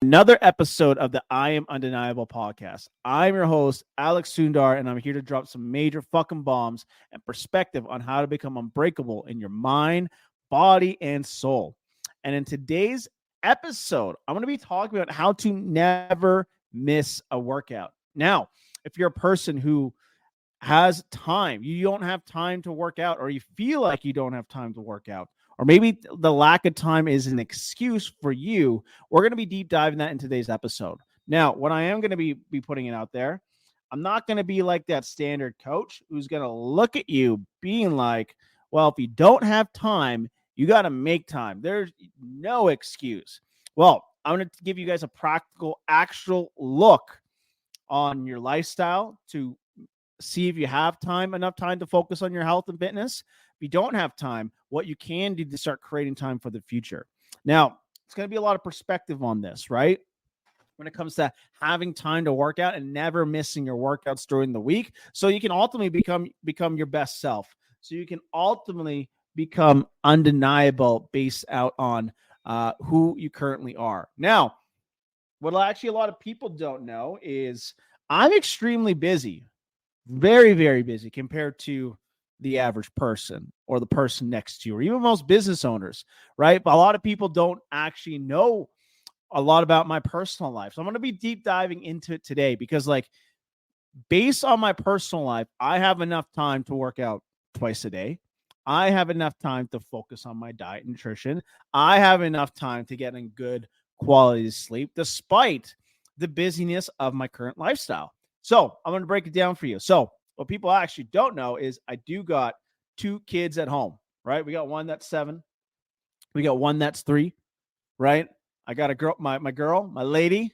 another episode of the I Am Undeniable podcast. I'm your host, Alex Sundar, and I'm here to drop some major fucking bombs and perspective on how to become unbreakable in your mind, body, and soul. And in today's episode, I'm going to be talking about how to never miss a workout. Now, if you're a person who has time, you don't have time to work out, or you feel like you don't have time to work out, or maybe the lack of time is an excuse for you, we're going to be deep diving that in today's episode. Now, what I am going to be putting it out there, I'm not going to be like that standard coach who's going to look at you being like, well, if you don't have time, you got to make time. There's no excuse. Well, I'm going to give you guys a practical, actual look on your lifestyle to see if you have enough time to focus on your health and fitness. If you don't have time, what you can do to start creating time for the future. Now, it's going to be a lot of perspective on this, right? When it comes to having time to work out and never missing your workouts during the week, so you can ultimately become your best self. So you can ultimately become undeniable based out on who you currently are. Now, what actually a lot of people don't know is I'm extremely busy. Very, very busy compared to the average person or the person next to you, or even most business owners, right? But a lot of people don't actually know a lot about my personal life. So I'm going to be deep diving into it today because, like, based on my personal life, I have enough time to work out twice a day. I have enough time to focus on my diet and nutrition. I have enough time to get in good quality sleep despite the busyness of my current lifestyle. So I'm going to break it down for you. So what people actually don't know is I do got 2 kids at home, right? We got one that's 7. We got one that's 3, right? I got a girl, my lady,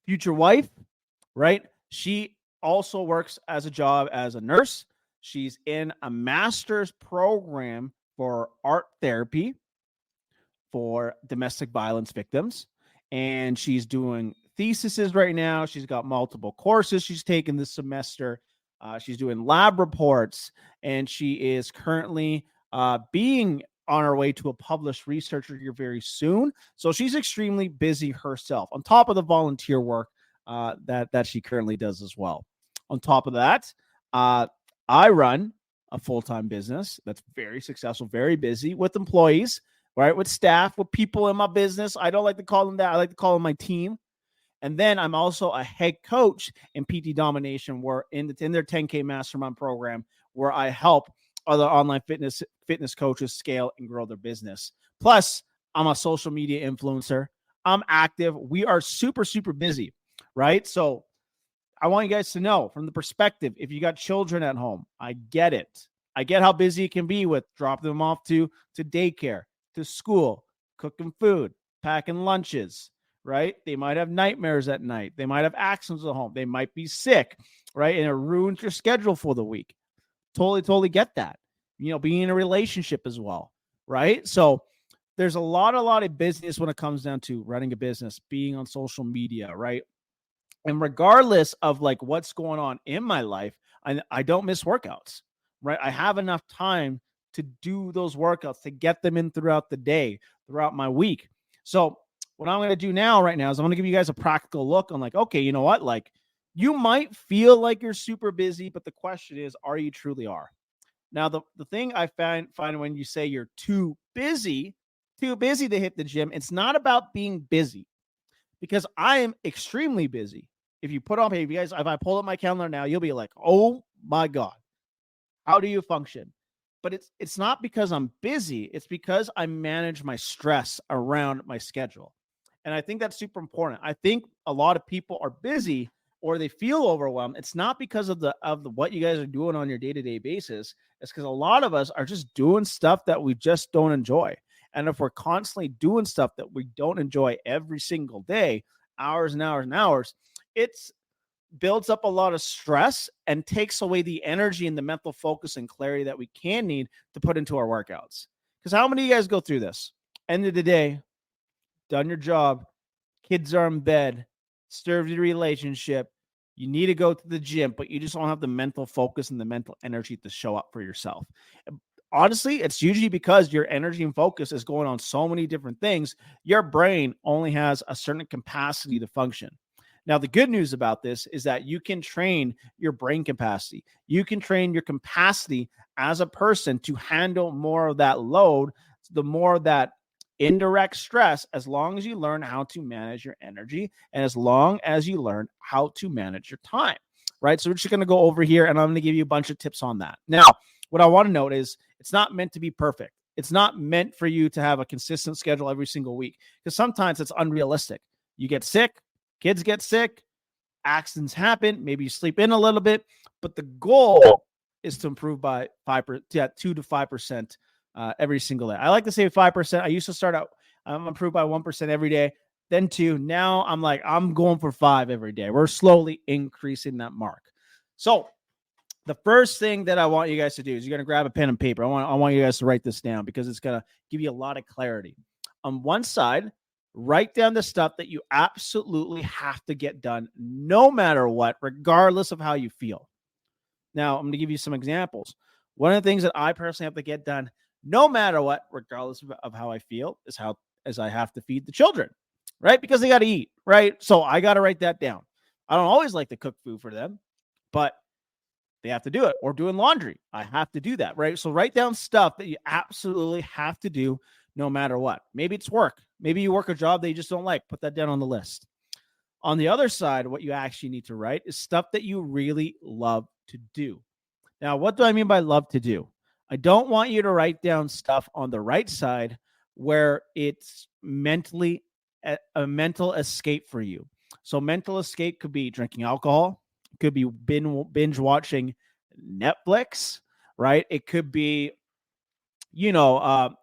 future wife, right? She also works as a job as a nurse. She's in a master's program for art therapy for domestic violence victims. And she's doing theses right now. She's got multiple courses she's taken this semester. She's doing lab reports, and she is currently being on her way to a published researcher here very soon. So she's extremely busy herself, on top of the volunteer work that she currently does as well. On top of that, I run a full-time business that's very successful, very busy with employees, right? With staff, with people in my business. I don't like to call them that. I like to call them my team. And then I'm also a head coach in PT Domination, where in their 10K Mastermind program, where I help other online fitness coaches scale and grow their business. Plus, I'm a social media influencer. I'm active. We are super, super busy, right? So I want you guys to know from the perspective, if you got children at home, I get it. I get how busy it can be with dropping them off to daycare, to school, cooking food, packing lunches, right? They might have nightmares at night. They might have accidents at home. They might be sick, right? And it ruins your schedule for the week. Totally get that. Being in a relationship as well, right? So there's a lot of business when it comes down to running a business, being on social media, right? And regardless of like what's going on in my life, I don't miss workouts, right? I have enough time to do those workouts, to get them in throughout the day, throughout my week. So what I'm going to do right now is I'm going to give you guys a practical look on like, okay, you know what? Like, you might feel like you're super busy, but the question is, are you truly are? Now, the thing I find when you say you're too busy to hit the gym, it's not about being busy, because I am extremely busy. If you put on, hey, you guys, if I pull up my calendar now, you'll be like, oh my God, how do you function? But it's not because I'm busy. It's because I manage my stress around my schedule. And I think that's super important. I think a lot of people are busy or they feel overwhelmed. It's not because of the what you guys are doing on your day-to-day basis. It's because a lot of us are just doing stuff that we just don't enjoy. And if we're constantly doing stuff that we don't enjoy every single day, hours and hours and hours, it's builds up a lot of stress and takes away the energy and the mental focus and clarity that we can need to put into our workouts. Because how many of you guys go through this? End of the day, done your job, kids are in bed, served your relationship, you need to go to the gym, but you just don't have the mental focus and the mental energy to show up for yourself. honestly, it's usually because your energy and focus is going on so many different things. Your brain only has a certain capacity to function. Now, the good news about this is that you can train your brain capacity. You can train your capacity as a person to handle more of that load, the more of that indirect stress, as long as you learn how to manage your energy and as long as you learn how to manage your time, right? So we're just going to go over here and I'm going to give you a bunch of tips on that. Now, what I want to note is it's not meant to be perfect. It's not meant for you to have a consistent schedule every single week because sometimes it's unrealistic. You get sick, kids get sick, accidents happen, maybe you sleep in a little bit, but the goal is to improve by 2 to 5% every single day. I like to say 5%. I used to start out, I'm improved by 1% every day, then 2. Now I'm like, I'm going for 5 every day. We're slowly increasing that mark. So the first thing that I want you guys to do is you're going to grab a pen and paper. I want you guys to write this down because it's going to give you a lot of clarity. On one side, write down the stuff that you absolutely have to get done no matter what, regardless of how you feel. Now, I'm going to give you some examples. One of the things that I personally have to get done no matter what, regardless of how I feel, is I have to feed the children, right? Because they got to eat, right? So I got to write that down. I don't always like to cook food for them, but they have to do it. Or doing laundry, I have to do that, right? So write down stuff that you absolutely have to do no matter what. Maybe it's work. Maybe you work a job that you just don't like. Put that down on the list. On the other side, what you actually need to write is stuff that you really love to do. Now, what do I mean by love to do? I don't want you to write down stuff on the right side where it's mentally a mental escape for you. So mental escape could be drinking alcohol, it could be binge watching Netflix, right? It could be scrolling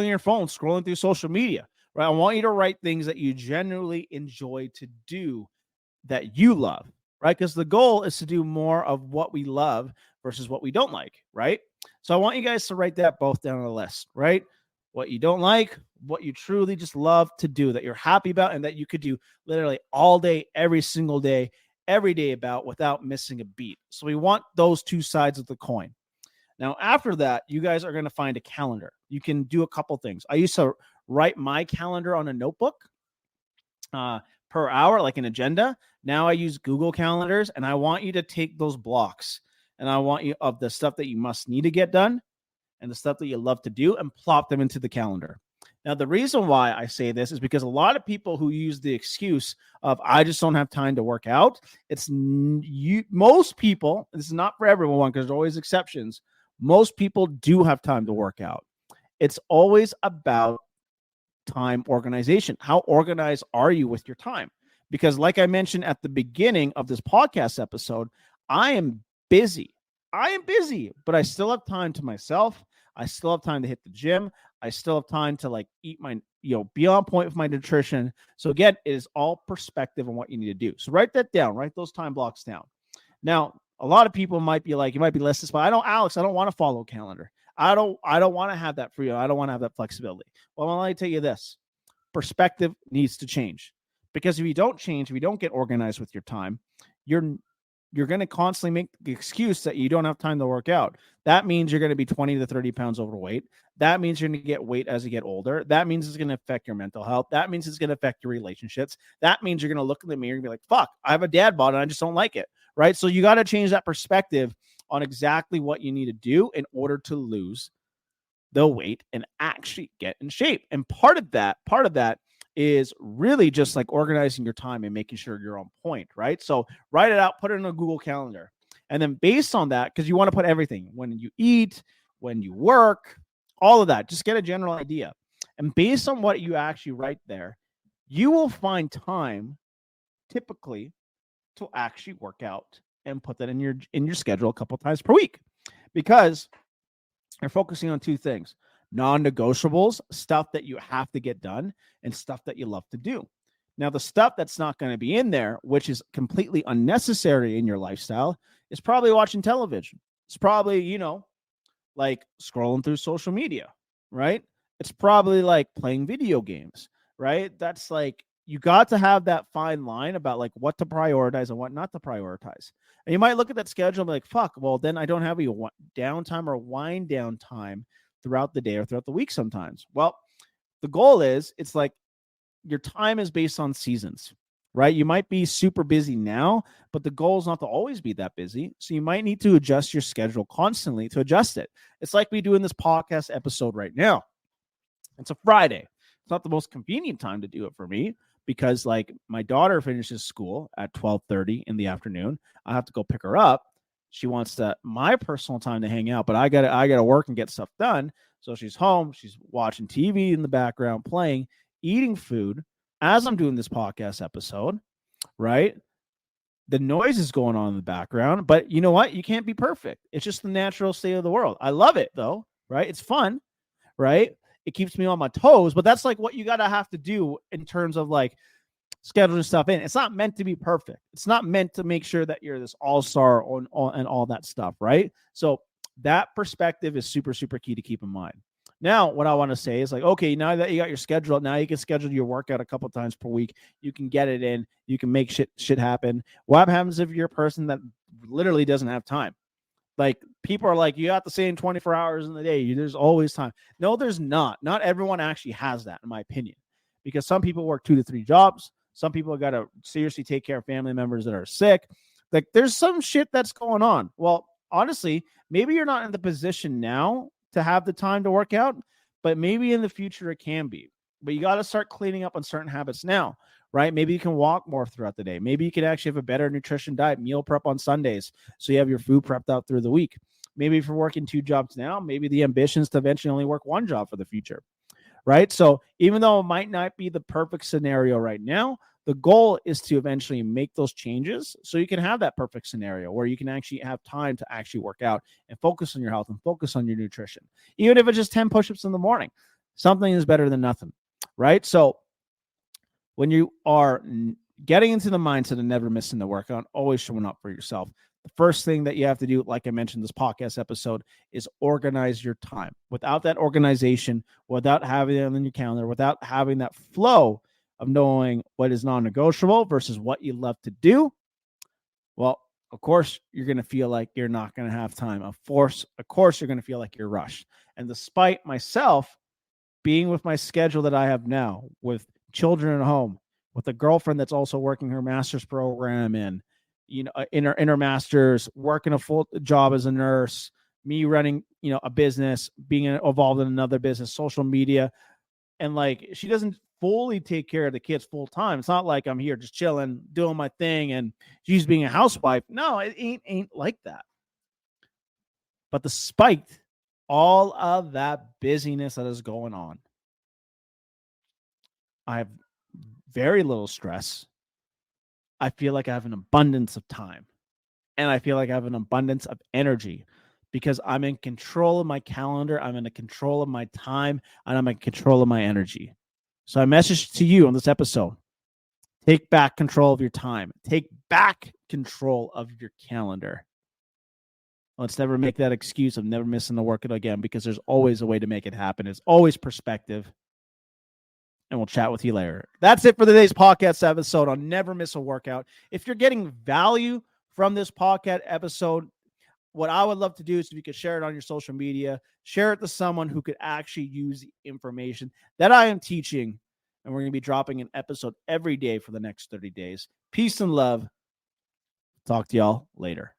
your phone, scrolling through social media, right? I want you to write things that you genuinely enjoy to do that you love, right? Because the goal is to do more of what we love versus what we don't like, right? So I want you guys to write that both down on the list, right? What you don't like, what you truly just love to do, that you're happy about, and that you could do literally all day, every single day, every day about without missing a beat. So we want those two sides of the coin. Now, after that, you guys are going to find a calendar. You can do a couple things. I used to write my calendar on a notebook per hour, like an agenda. Now I use Google Calendars, and I want you to take those blocks, and I want you of the stuff that you must need to get done and the stuff that you love to do and plop them into the calendar. Now, the reason why I say this is because a lot of people who use the excuse of I just don't have time to work out, most people, this is not for everyone because there's always exceptions. Most people do have time to work out. It's always about time organization. How organized are you with your time? Because like I mentioned at the beginning of this podcast episode, I am busy. But I still have time to myself. I still have time to hit the gym. I still have time to eat my, be on point with my nutrition. So again, it is all perspective on what you need to do. So write that down, write those time blocks down. Now, a lot of people might be like, you might be listening, but I don't want to follow a calendar. I don't want to have that freedom. I don't want to have that flexibility. Well, let me tell you this. Perspective needs to change. Because if you don't change, if you don't get organized with your time, you're going to constantly make the excuse that you don't have time to work out. That means you're going to be 20 to 30 pounds overweight. That means you're going to get weight as you get older. That means it's going to affect your mental health. That means it's going to affect your relationships. That means you're going to look in the mirror and be like, fuck, I have a dad bod and I just don't like it. Right? So you got to change that perspective on exactly what you need to do in order to lose the weight and actually get in shape. And part of that is really just like organizing your time and making sure you're on point, right? So write it out, put it in a Google Calendar. And then based on that, because you want to put everything, when you eat, when you work, all of that, just get a general idea. And based on what you actually write there, you will find time typically to actually work out and put that in your schedule a couple times per week, because you're focusing on two things: non-negotiables, stuff that you have to get done, and stuff that you love to do. Now, the stuff that's not going to be in there, which is completely unnecessary in your lifestyle, is probably watching television. It's probably, like scrolling through social media, right? It's probably like playing video games, right? That's like you got to have that fine line about like what to prioritize and what not to prioritize. And you might look at that schedule and be like, fuck, well, then I don't have a downtime or wind down time throughout the day or throughout the week sometimes. Well, the goal is it's like your time is based on seasons, right? You might be super busy now, but the goal is not to always be that busy. So you might need to adjust your schedule constantly to adjust it. It's like we do in this podcast episode right now. It's a Friday. It's not the most convenient time to do it for me because like my daughter finishes school at 12:30 in the afternoon. I have to go pick her up. She wants my personal time to hang out, but I gotta work and get stuff done. So she's home, she's watching TV in the background, playing, eating food as I'm doing this podcast episode, right? The noise is going on in the background, but you know what? You can't be perfect. It's just the natural state of the world. I love it though, right? It's fun, right? It keeps me on my toes, but that's like what you gotta have to do in terms of like scheduling stuff in. It's not meant to be perfect. It's not meant to make sure that you're this all-star and all that stuff, right? So that perspective is super, super key to keep in mind. Now, what I want to say is like, okay, now that you got your schedule, now you can schedule your workout a couple times per week. You can get it in. You can make shit happen. What happens if you're a person that literally doesn't have time? Like people are like, you got the same 24 hours in the day. There's always time. No, there's not. Not everyone actually has that, in my opinion, because some people work 2 to 3 jobs. Some people got to seriously take care of family members that are sick. Like there's some shit that's going on. Well, honestly, maybe you're not in the position now to have the time to work out, but maybe in the future it can be. But you got to start cleaning up on certain habits now, right? Maybe you can walk more throughout the day. Maybe you can actually have a better nutrition diet, meal prep on Sundays, so you have your food prepped out through the week. Maybe if you're working 2 jobs now, maybe the ambition is to eventually only work 1 job for the future, right? So even though it might not be the perfect scenario right now, the goal is to eventually make those changes so you can have that perfect scenario where you can actually have time to actually work out and focus on your health and focus on your nutrition. Even if it's just 10 push-ups in the morning, something is better than nothing, right? So when you are getting into the mindset of never missing the workout, always showing up for yourself, the first thing that you have to do, like I mentioned this podcast episode, is organize your time. Without that organization, without having it on your calendar, without having that flow of knowing what is non-negotiable versus what you love to do, well, of course, you're going to feel like you're not going to have time. Of course, you're going to feel like you're rushed. And despite myself being with my schedule that I have now, with children at home, with a girlfriend that's also working her master's program and, you know, in her master's, working a full job as a nurse, me running, you know, a business, being involved in another business, social media, and like she doesn't fully take care of the kids full time. It's not like I'm here just chilling, doing my thing, and she's being a housewife. No, it ain't like that. But despite all of that busyness that is going on, I have very little stress. I feel like I have an abundance of time, and I feel like I have an abundance of energy because I'm in control of my calendar. I'm in control of my time, and I'm in control of my energy. So I message to you on this episode: take back control of your time. Take back control of your calendar. Let's never make that excuse of never missing the workout again, because there's always a way to make it happen. It's always perspective. And we'll chat with you later. That's it for today's podcast episode on Never Miss a Workout. If you're getting value from this podcast episode, what I would love to do is if you could share it on your social media, share it to someone who could actually use the information that I am teaching. And we're going to be dropping an episode every day for the next 30 days. Peace and love. Talk to y'all later.